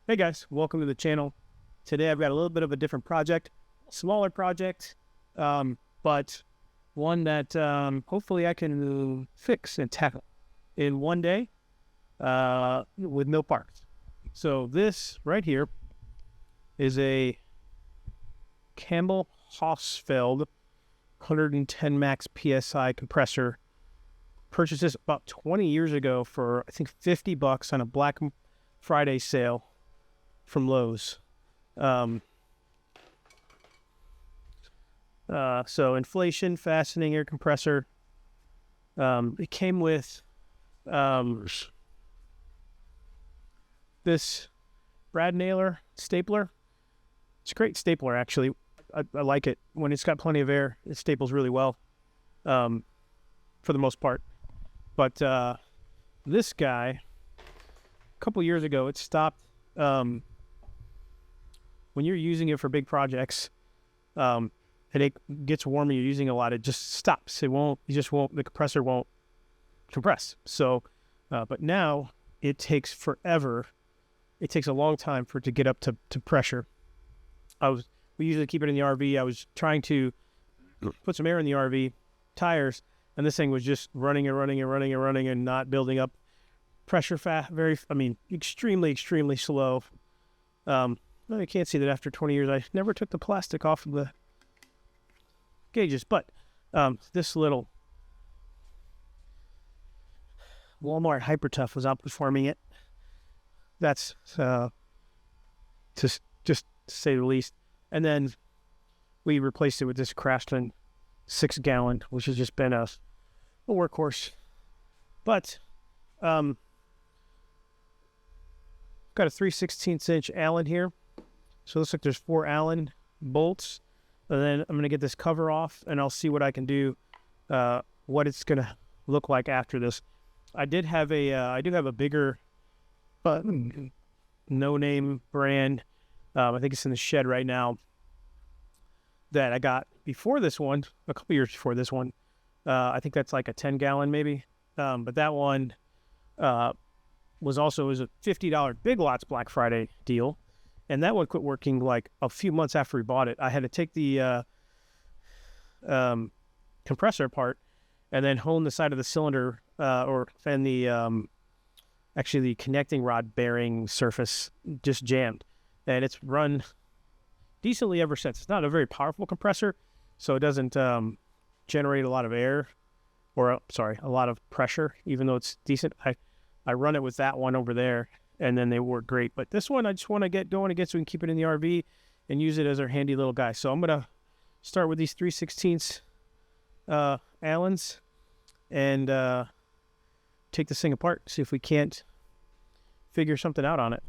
Hey guys, welcome to the channel. Today I've got a little bit of a different project, smaller project, but one that hopefully I can fix and tackle in one day with no parts. So this right here is a Campbell Hausfeld 110 max PSI compressor. Purchased this about 20 years ago for I think $50 on a Black Friday sale from Lowe's. So inflation, fastening, air compressor. It came with this brad nailer stapler. It's a great stapler, actually. I like it. When it's got plenty of air, it staples really well, for the most part. But this guy, a couple years ago, it stopped. When you're using it for big projects, and it gets warm and you're using a lot, it just stops. The compressor won't compress. So, but now it takes forever. It takes a long time for it to get up to pressure. We usually keep it in the RV. I was trying to put some air in the RV tires, and this thing was just running and not building up pressure extremely slow. You can't see that after 20 years, I never took the plastic off of the gauges, but this little Walmart Hyper Tough was outperforming it. That's just to say the least. And then we replaced it with this Craftsman 6-gallon, which has just been a workhorse. But got a 3/16" Allen here. So it looks like there's 4 Allen bolts. And then I'm going to get this cover off, and I'll see what I can do, what it's going to look like after this. I do have a bigger no-name brand. I think it's in the shed right now, that I got before this one, a couple years before this one. I think that's like a 10-gallon maybe. But that one was a $50 Big Lots Black Friday deal. And that one quit working like a few months after we bought it. I had to take the compressor apart and then hone the side of the cylinder, and the connecting rod bearing surface just jammed. And it's run decently ever since. It's not a very powerful compressor, so it doesn't generate a lot of air, a lot of pressure, even though it's decent. I run it with that one over there, and then they work great. But this one, I just want to get going again so we can keep it in the RV and use it as our handy little guy. So I'm going to start with these 3/16 Allens and take this thing apart, see if we can't figure something out on it.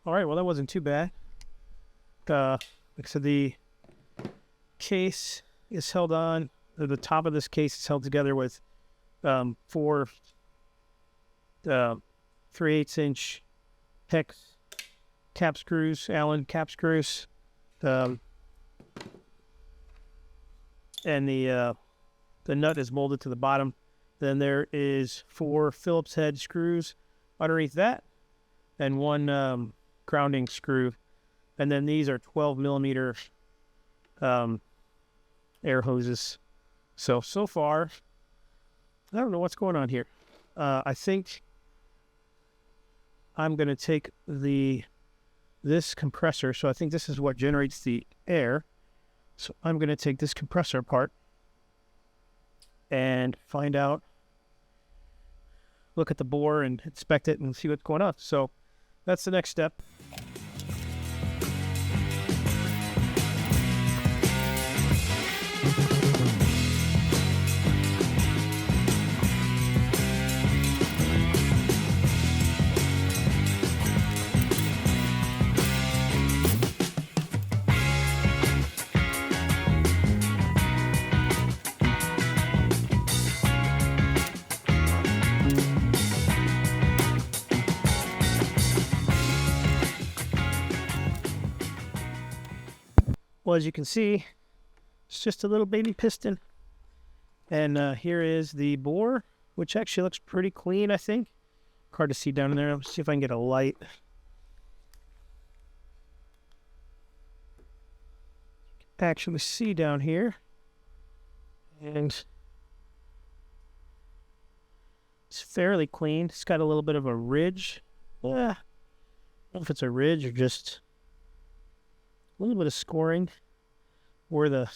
All right, well, that wasn't too bad. Like I said, the case is held on, the top of this case is held together with 4 3/8" hex cap screws, Allen cap screws, and the nut is molded to the bottom. Then there is 4 Phillips head screws underneath that, and 1 grounding screw, and then these are 12 millimeter air hoses. So far, I don't know what's going on here. I think I'm going to take this compressor. So I think this is what generates the air. So I'm going to take this compressor apart and find out, look at the bore and inspect it and see what's going on. So that's the next step. Well, as you can see, it's just a little baby piston. And here is the bore, which actually looks pretty clean, I think. Hard to see down in there. Let's see if I can get a light. Actually see down here. And it's fairly clean. It's got a little bit of a ridge. I don't know if it's a ridge or just a little bit of scoring where the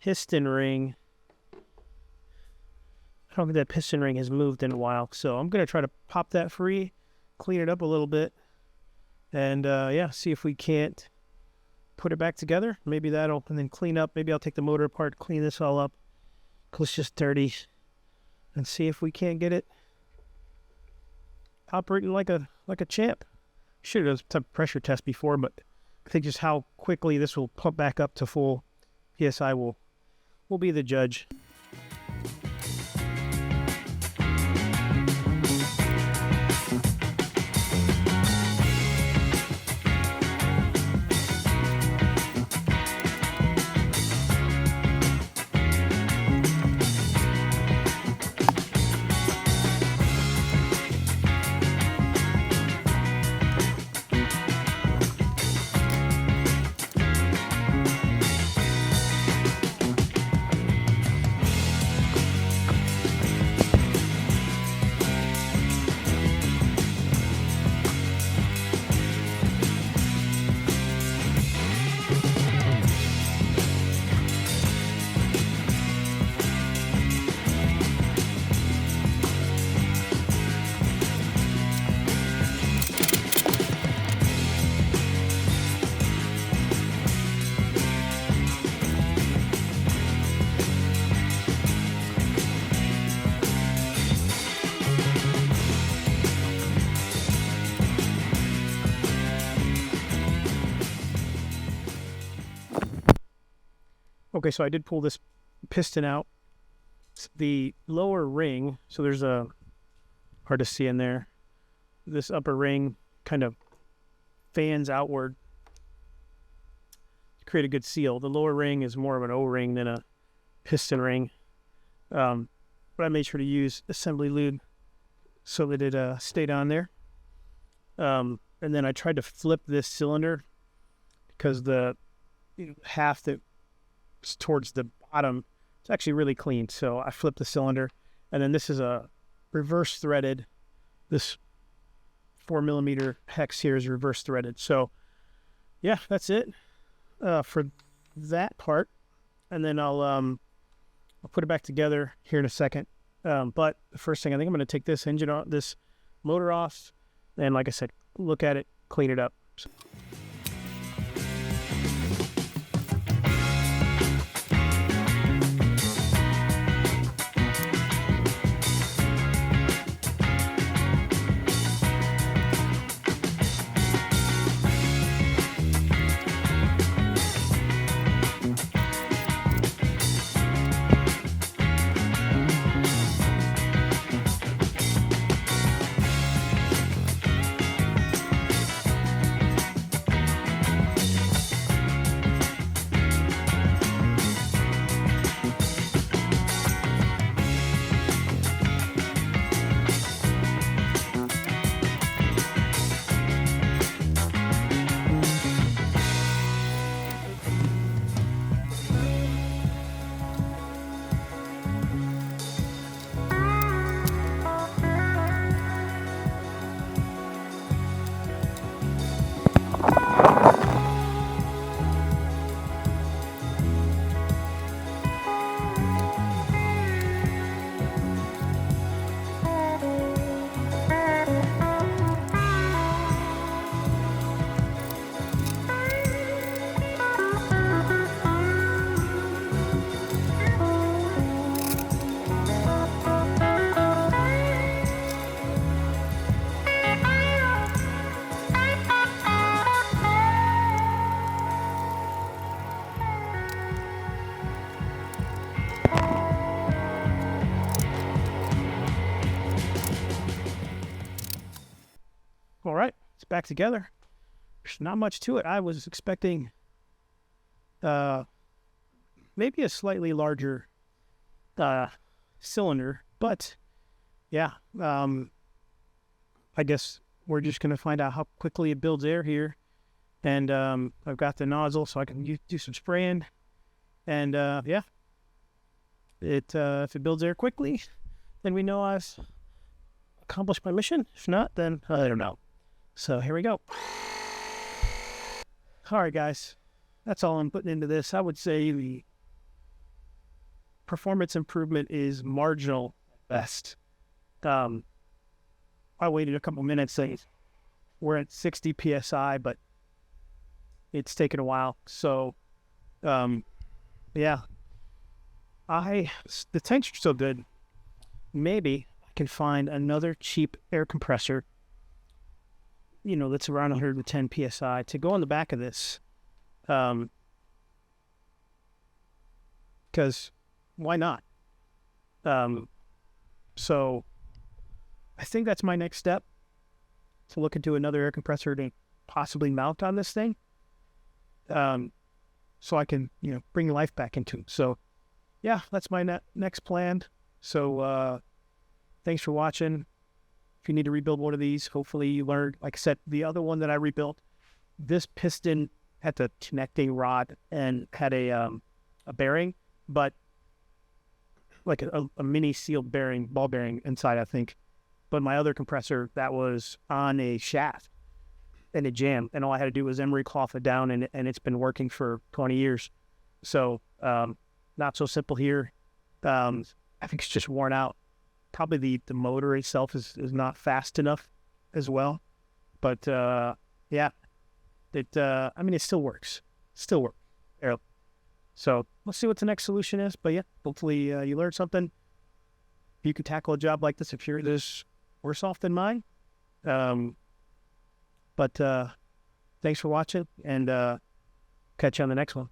piston ring, I don't think that piston ring has moved in a while. So I'm going to try to pop that free, clean it up a little bit, and yeah, see if we can't put it back together. Maybe that'll, and then clean up. Maybe I'll take the motor apart, clean this all up because it's just dirty, and see if we can't get it operating like a champ. Should have done a pressure test before, but I think just how quickly this will pump back up to full PSI will be the judge. Okay, so I did pull this piston out. The lower ring, so there's a, hard to see in there, this upper ring kind of fans outward to create a good seal. The lower ring is more of an O-ring than a piston ring. But I made sure to use assembly lube so that it stayed on there. And then I tried to flip this cylinder because the half that towards the bottom, it's actually really clean. So I flipped the cylinder, and then this is a reverse threaded. This 4mm hex here is reverse threaded. So yeah, that's it for that part. And then I'll put it back together here in a second. But the first thing, I think I'm going to take this engine off, this motor off, and like I said, look at it, clean it up. All right, it's back together. There's not much to it. I was expecting uh, maybe a slightly larger uh, cylinder, but yeah, I guess we're just going to find out how quickly it builds air here. And I've got the nozzle so I can do some spraying. And yeah, if it builds air quickly, then we know I've accomplished my mission. If not, then I don't know. So here we go. All right, guys, that's all I'm putting into this. I would say the performance improvement is marginal at best. I waited a couple minutes. We're at 60 psi, but it's taken a while. So, yeah, the tanks are so good. Maybe I can find another cheap air compressor, that's around 110 psi to go on the back of this. Because why not? So I think that's my next step, to look into another air compressor to possibly mount on this thing. So I can, bring life back into it. So yeah, that's my next plan. So, thanks for watching. If you need to rebuild one of these, hopefully you learned. Like I said, the other one that I rebuilt, this piston had the connecting rod and had a bearing, but like a mini sealed bearing, ball bearing inside, I think. But my other compressor, that was on a shaft and it jammed, and all I had to do was emery cloth it down, and it's been working for 20 years. So not so simple here. I think it's just worn out. Probably the motor itself is not fast enough as well. But yeah, it still works. Still works. So let's see what the next solution is. But yeah, hopefully you learned something. You can tackle a job like this if you're this worse off than mine. But thanks for watching, and catch you on the next one.